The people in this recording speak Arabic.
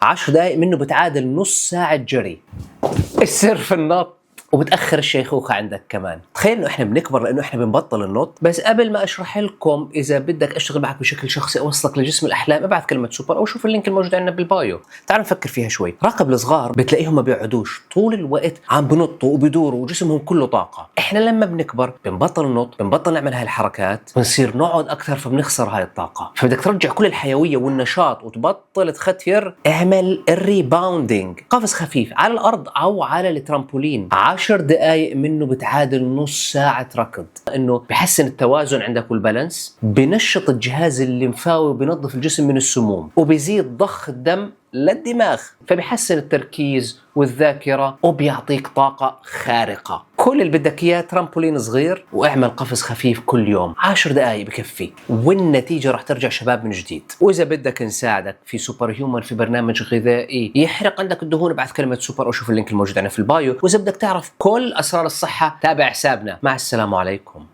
10 دقائق منه بتعادل نص ساعة جري. السر في النط، وبتأخر الشيخوخة عندك كمان. تخيل انه احنا بنكبر لانه احنا بنبطل النط. بس قبل ما اشرح لكم اذا بدك اشتغل معك بشكل شخصي اوصلك لجسم الاحلام، ابعث كلمة سوبر او شوف اللينك الموجود عندنا بالبايو. تعال نفكر فيها شوي. راقب الصغار بتلاقيهم ما بيقعدوش طول الوقت عم بنطوا وبيدوروا وجسمهم كله طاقة. احنا لما بنكبر بنبطل النط، بنبطل نعمل هاي الحركات، بنصير نقعد اكثر فبنخسر هاي الطاقة. فبدك ترجع كل الحيوية والنشاط وتبطل تختير. اعمل الريباوندينج، قفز خفيف على الارض او على الترامبولين. 10 دقائق منه بتعادل نص ساعة ركض. انه بحسن التوازن عندك والبالانس، بنشط الجهاز الليمفاوي وبنظف الجسم من السموم، وبيزيد ضخ الدم للدماغ، فبيحسن التركيز والذاكرة وبيعطيك طاقة خارقة. كل اللي بدك اياه ترامبولين صغير واعمل قفز خفيف كل يوم 10 دقائق بكفي، والنتيجة راح ترجع شباب من جديد. واذا بدك نساعدك في سوبر هيومن في برنامج غذائي يحرق عندك الدهون، ابعث كلمة سوبر او شوف اللينك الموجود عندنا في البايو. واذا بدك تعرف كل اسرار الصحة تابع حسابنا. مع السلامة عليكم.